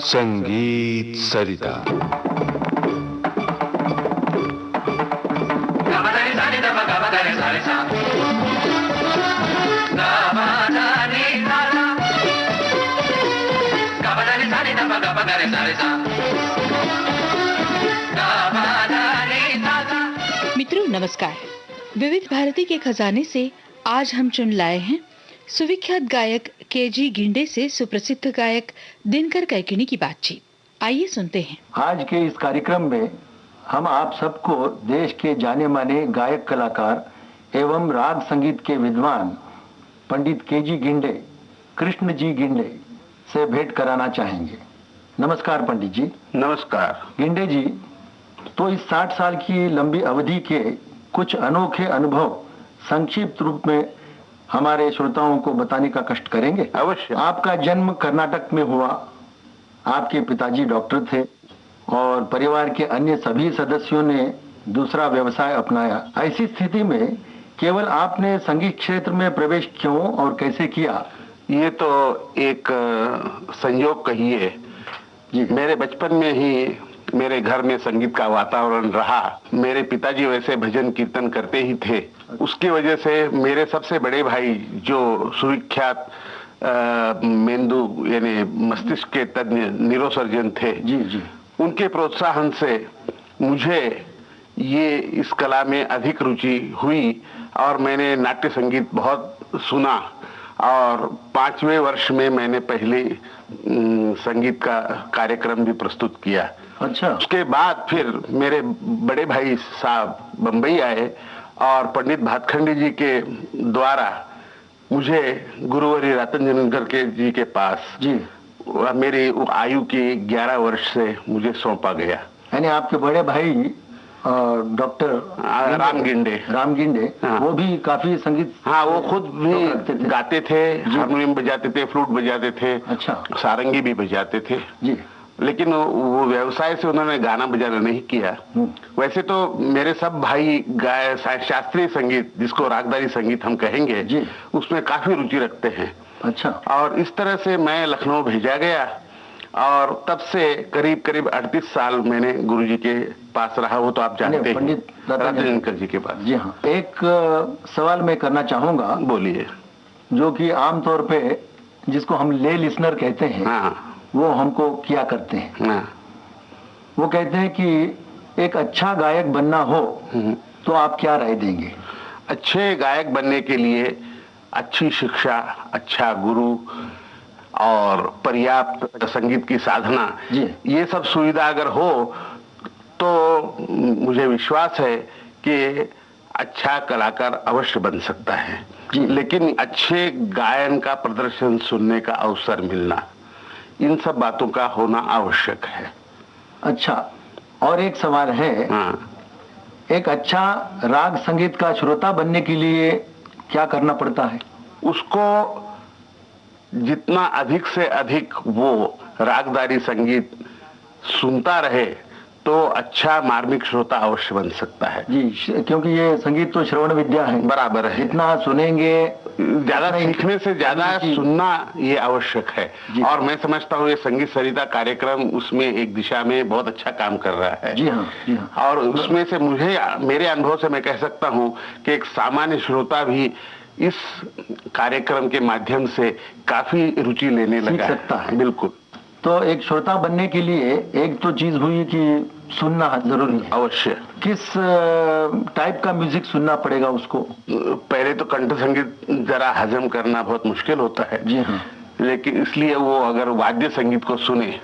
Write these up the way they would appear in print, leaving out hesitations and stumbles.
संगीत सरिता। मित्रों नमस्कार। विविध भारती के खजाने से आज हम चुन लाए हैं सुविख्यात गायक केजी गिंडे से सुप्रसिद्ध गायक दिनकर कैकिनी की बातचीत। आइए सुनते हैं। आज के इस कार्यक्रम में हम आप सबको देश के जाने माने गायक कलाकार एवं राग संगीत के विद्वान पंडित केजी गिंडे, कृष्ण जी गिंडे से भेंट कराना चाहेंगे। नमस्कार पंडित जी। नमस्कार गिंडे जी। तो इस 60 साल की लंबी अवधि के कुछ अनोखे अनुभव संक्षिप्त रूप में हमारे श्रोताओं को बताने का कष्ट करेंगे? अवश्य। आपका जन्म कर्नाटक में हुआ, आपके पिताजी डॉक्टर थे और परिवार के अन्य सभी सदस्यों ने दूसरा व्यवसाय अपनाया। ऐसी स्थिति में केवल आपने संगीत क्षेत्र में प्रवेश क्यों और कैसे किया? ये तो एक संयोग कहिए जी। मेरे बचपन में ही मेरे घर में संगीत का वातावरण रहा। मेरे पिताजी वैसे भजन कीर्तन करते ही थे। उसकी वजह से मेरे सबसे बड़े भाई जो सुविख्यात मेंदु यानी मस्तिष्क के तज्ञ न्यूरोसर्जन थे जी जी, उनके प्रोत्साहन से मुझे ये इस कला में अधिक रुचि हुई और मैंने नाट्य संगीत बहुत सुना और 5वें वर्ष में मैंने पहले संगीत का कार्यक्रम भी प्रस्तुत किया। अच्छा। उसके बाद फिर मेरे बड़े भाई साहब बंबई आए और पंडित भातखंडी जी के द्वारा मुझे गुरुवरी रतन जनकर के जी के पास जी मेरी आयु की 11 वर्ष से मुझे सौंपा गया। यानी आपके बड़े भाई डॉक्टर राम गिंडे हाँ। वो भी काफी संगीत, हाँ वो खुद भी गाते थे, हारमोनियम बजाते थे, फ्लूट बजाते थे, अच्छा, सारंगी भी बजाते थे जी। लेकिन वो व्यवसाय से उन्होंने गाना बजाना नहीं किया। वैसे तो मेरे सब भाई गाय शास्त्रीय संगीत, जिसको रागदारी संगीत हम कहेंगे जी, उसमें काफी रुचि रखते हैं। अच्छा। और इस तरह से मैं लखनऊ भेजा गया और तब से करीब 38 साल मैंने गुरुजी के पास रहा। वो तो आप जानते हैं, पंडित रतन जनकर जी के पास। जी हाँ। एक सवाल मैं करना चाहूंगा। बोलिए। जो कि आमतौर पे जिसको हम ले लिसनर कहते हैं, हाँ। वो हमको किया करते हैं। हाँ। वो कहते हैं कि एक अच्छा गायक बनना हो तो आप क्या राय देंगे? अच्छे गायक बनने के लिए अच्छी शिक्षा, अच्छा गुरु और पर्याप्त संगीत की साधना, ये सब सुविधा अगर हो तो मुझे विश्वास है कि अच्छा कलाकार अवश्य बन सकता है। लेकिन अच्छे गायन का प्रदर्शन सुनने का अवसर मिलना, इन सब बातों का होना आवश्यक है। अच्छा, और एक सवाल है। हाँ। एक अच्छा राग संगीत का श्रोता बनने के लिए क्या करना पड़ता है? उसको जितना अधिक से अधिक वो रागदारी संगीत सुनता रहे तो अच्छा मार्मिक श्रोता अवश्य बन सकता है जी, क्योंकि ये संगीत तो श्रवण विद्या है। बराबर है। जितना सुनेंगे, ज्यादा सीखने से ज्यादा सुनना ये आवश्यक है। और मैं समझता हूँ ये संगीत सरिता कार्यक्रम उसमें एक दिशा में बहुत अच्छा काम कर रहा है। जी हाँ, जी हाँ। और उसमें से मुझे, मेरे अनुभव से मैं कह सकता हूँ कि एक सामान्य श्रोता भी इस कार्यक्रम के माध्यम से काफी रुचि लेने लगा सकता है। बिल्कुल। तो एक श्रोता बनने के लिए एक तो चीज हुई कि सुनना जरूरी है। अवश्य। किस टाइप का म्यूजिक सुनना पड़ेगा उसको? पहले तो कंठ संगीत जरा हजम करना बहुत मुश्किल होता है। जी हाँ। लेकिन इसलिए वो अगर वाद्य संगीत को सुने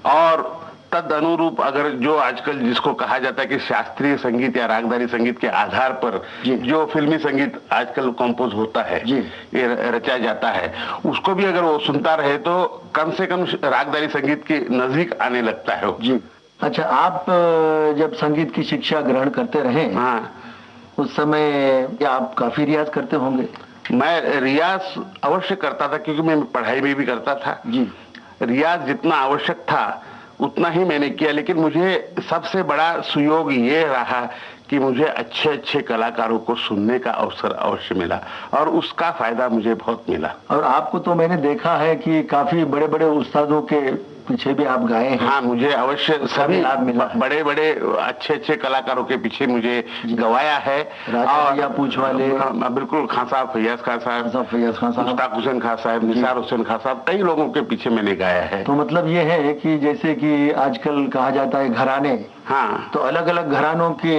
और तद अनुरूप अगर जो आजकल जिसको कहा जाता है कि शास्त्रीय संगीत या रागदारी संगीत के आधार पर जो फिल्मी संगीत आजकल कंपोज होता है, ये रचा जाता है, उसको भी अगर वो सुनता रहे तो कम से कम रागदारी संगीत के नजदीक आने लगता है जी। अच्छा, आप जब संगीत की शिक्षा ग्रहण करते रहे, हाँ, उस समय क्या आप काफी रियाज करते होंगे? मैं रियाज अवश्य करता था क्योंकि मैं पढ़ाई में भी करता था जी। रियाज जितना आवश्यक था उतना ही मैंने किया। लेकिन मुझे सबसे बड़ा सुयोग ये रहा कि मुझे अच्छे अच्छे कलाकारों को सुनने का अवसर अवश्य मिला और उसका फायदा मुझे बहुत मिला। और आपको तो मैंने देखा है कि काफी बड़े बड़े उस्तादों के पीछे भी आप गाए हैं। हाँ, मुझे अवश्य सभी बड़े बड़े अच्छे अच्छे कलाकारों के पीछे मुझे गवाया है। राजा पूछ वाले, बिल्कुल, खान साहब, फैयाज खान साहब, मुश्ताक हुसैन खान साहब, निसार हुसैन खान साहब, कई लोगों के पीछे मैंने गाया है। तो मतलब ये है कि जैसे कि आजकल कहा जाता है घराने, हाँ, तो अलग अलग घरानों के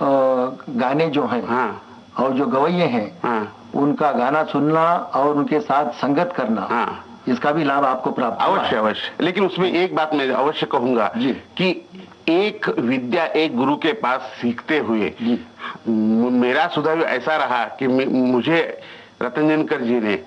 गाने जो हैं, हाँ, और जो गवैये हैं, हाँ, उनका गाना सुनना और उनके साथ संगत करना, हाँ, इसका भी लाभ आपको प्राप्त हुआ अवश्य अवश्य। लेकिन उसमें एक बात मैं अवश्य कहूंगा कि एक विद्या एक गुरु के पास सीखते हुए मेरा सुधार ऐसा रहा कि मुझे रतनजनकर जी ने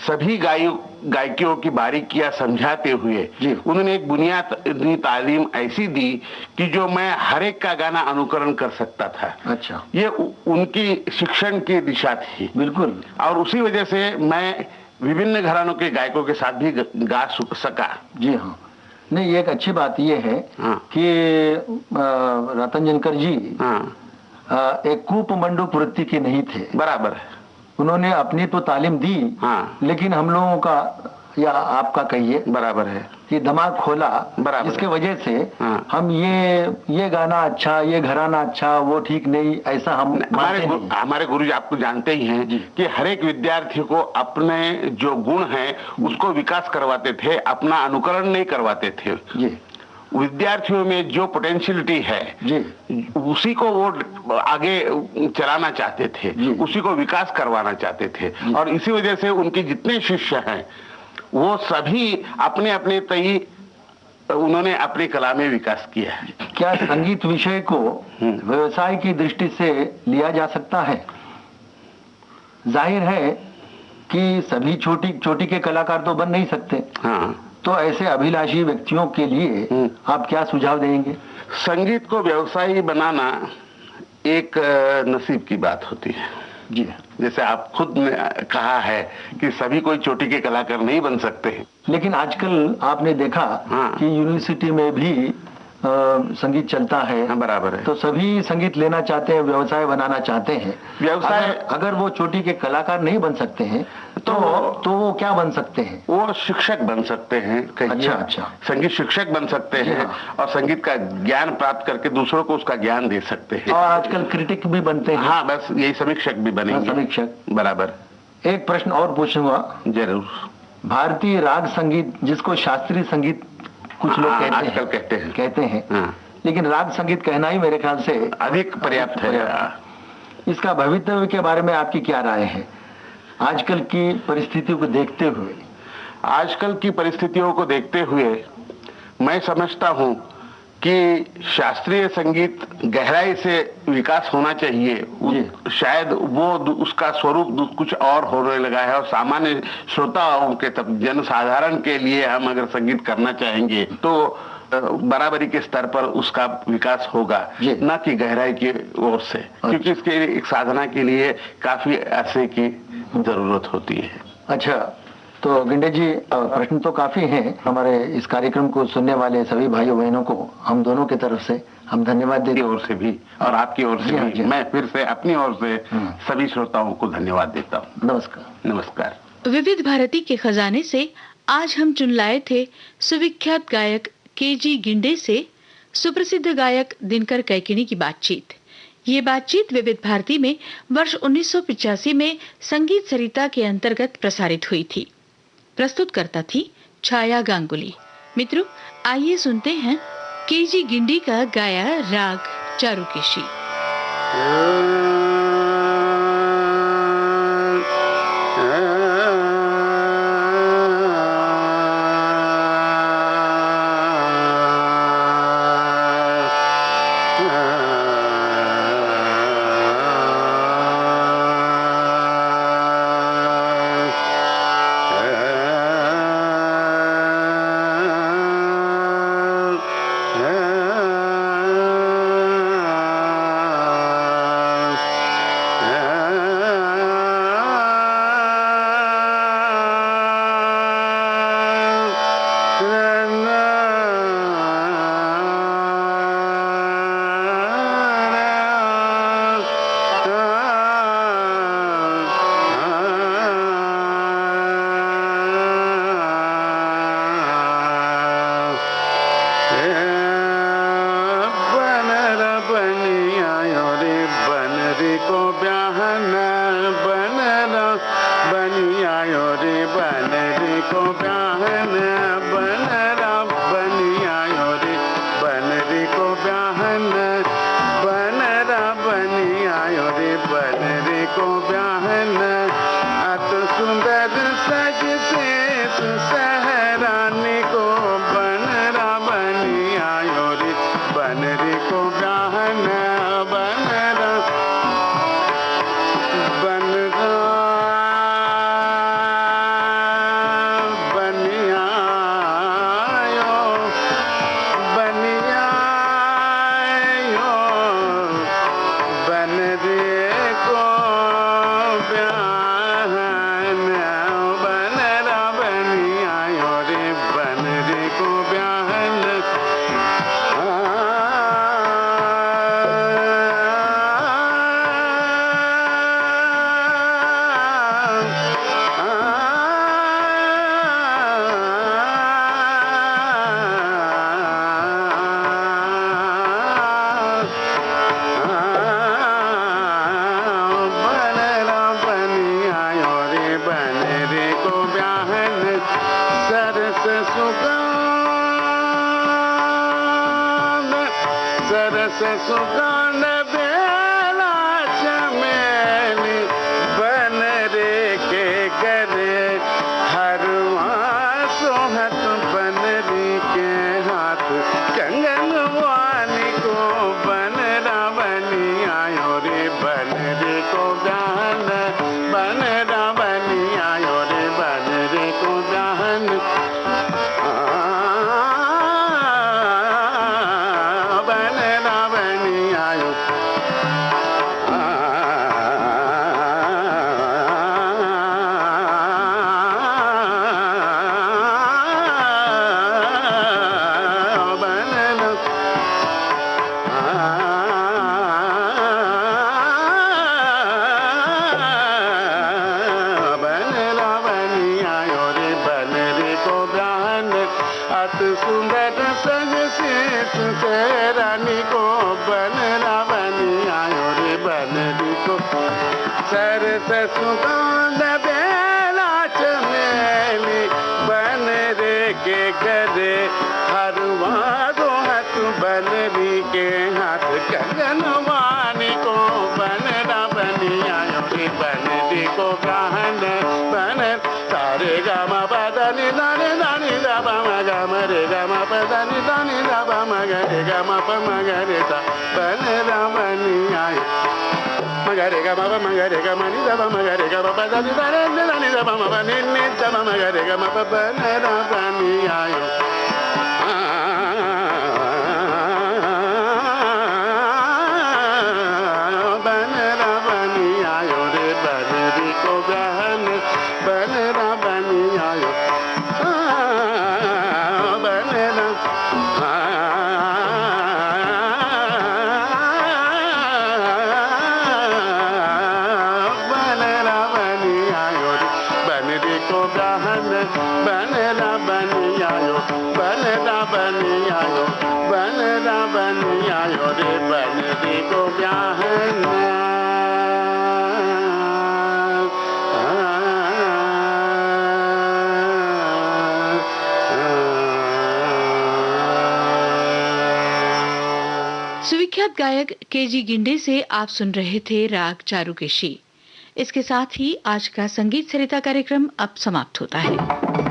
सभी गायकियों की बारीकियां समझाते हुए उन्होंने एक बुनियादी तालीम ऐसी दी कि जो मैं हर एक का गाना अनुकरण कर सकता था। अच्छा, ये उनकी शिक्षण की दिशा थी। बिल्कुल। और उसी वजह से मैं विभिन्न घरानों के गायकों के साथ भी गा सका। जी हाँ, नहीं, एक अच्छी बात यह है कि रतनजनकर जी एक कूप मंडूक वृत्ति के नहीं थे। बराबर है, उन्होंने अपनी तो तालीम दी, लेकिन हम लोगों का या आपका कहिए, बराबर है, कि दिमाग खोला, जिसके वजह से हम ये गाना अच्छा, ये घराना अच्छा, वो ठीक नहीं, ऐसा हम हमारे गुरुजी आपको जानते ही हैं कि हर एक विद्यार्थी को अपने जो गुण हैं उसको विकास करवाते थे, अपना अनुकरण नहीं करवाते थे। विद्यार्थियों में जो पोटेंशियलिटी है उसी को वो आगे चलाना चाहते थे, उसी को विकास करवाना चाहते थे। और इसी वजह से उनके जितने शिष्य हैं वो सभी अपने अपने तय उन्होंने अपनी कला में विकास किया है। क्या संगीत विषय को व्यवसाय की दृष्टि से लिया जा सकता है? जाहिर है कि सभी छोटी के कलाकार तो बन नहीं सकते। तो ऐसे अभिलाषी व्यक्तियों के लिए आप क्या सुझाव देंगे? संगीत को व्यवसाय बनाना एक नसीब की बात होती है। जैसे आप खुद ने कहा है कि सभी कोई चोटी के कलाकार नहीं बन सकते हैं। लेकिन आजकल आपने देखा कि यूनिवर्सिटी में भी संगीत चलता है। बराबर है। तो सभी संगीत लेना चाहते हैं, व्यवसाय बनाना चाहते हैं। व्यवसाय अगर वो चोटी के कलाकार नहीं बन सकते हैं तो वो क्या बन सकते हैं? वो शिक्षक बन सकते हैं। अच्छा, संगीत शिक्षक बन सकते हैं और संगीत का ज्ञान प्राप्त करके दूसरों को उसका ज्ञान दे सकते हैं। और आजकल क्रिटिक भी बनते हैं। हाँ, बस यही, समीक्षक भी बनेंगे। समीक्षक, बराबर। एक प्रश्न और पूछूंगा। जरूर। भारतीय राग संगीत, जिसको शास्त्रीय संगीत कुछ लोग कहते हैं, लेकिन राग संगीत कहना ही मेरे ख्याल से अधिक पर्याप्त है। इसका भविष्य के बारे में आपकी क्या राय है आजकल की परिस्थितियों को देखते हुए? आजकल की परिस्थितियों को देखते हुए मैं समझता हूं कि शास्त्रीय संगीत गहराई से विकास होना चाहिए। शायद वो उसका स्वरूप कुछ और होने लगा है और सामान्य श्रोताओं के तक, जन साधारण के लिए हम अगर संगीत करना चाहेंगे तो बराबरी के स्तर पर उसका विकास होगा, न कि गहराई की ओर से। क्योंकि इसके एक साधना के लिए काफी अरसे की जरूरत होती है। अच्छा, तो गिंडे जी, प्रश्न तो काफी हैं। हमारे इस कार्यक्रम को सुनने वाले सभी भाइयों बहनों को हम दोनों की तरफ से हम धन्यवाद देते हैं। ओर से भी और आपकी ओर से भी मैं फिर से अपनी ओर से सभी श्रोताओं को धन्यवाद देता हूँ। नमस्कार। नमस्कार। विविध भारती के खजाने से आज हम चुन लाए थे सुविख्यात गायक केजी गिंडे से सुप्रसिद्ध गायक दिनकर कैकिनी की बातचीत। ये बातचीत विविध भारती में वर्ष 1985 में संगीत सरिता के अंतर्गत प्रसारित हुई थी। प्रस्तुत करता थी छाया गांगुली। मित्रों, आइए सुनते हैं केजी गिंडी का गाया राग चारुकेशी। को ब्याहन बनरा बनी आयो रे बनरी को ब्याहन बनरा बनी आयो रे बनरी को ब्याहन बनरा बनी आयो रे बनरी को ब्याहन अत सुंदर सज से सहरानी को बनरा बनी आयो रे बनरी को ब्याहन बनरा बनरा सरस सुगंध बेला चमेली बनरे के गरे हरवा सोहत बनरी के हाथ कंगन वानी को बनरा बनी आयो रे बनरे को ब्याहन बनरा बनी आयो रे बनरे को ब्याहन सुंदर संग से रानी को बनरा बनी आयो रे बनरी को सरस सुगंध बेला चमेली बनरे के गरे हरवा दो हाथ बनरी के हाथ कंगन वानी को बनरा बनी आयो रे बनरी को ब्याहन बन सारे गामा बदनी दानी दानी दाबा मगा रे गामा पदानी दानी दाबा मगा रे गामा प मगा रे सा बनरा बनी आयो मगा रे गामा प मगा रे गामा नी दाबा मगा रे गामा पदानी दानी दाबा मगा नी नी दाबा मगा रे गामा प बनरा बनी आयो बनरा बनी आयो रे बनरी को ब्याहन बनरा बनी आयो बनरा बनी आयो बनरा बनी आयो बनरा बनी आयो रे बनरी को ब्याहन सुविख्यात गायक केजी गिंडे से आप सुन रहे थे राग चारुकेशी। इसके साथ ही आज का संगीत सरिता कार्यक्रम अब समाप्त होता है।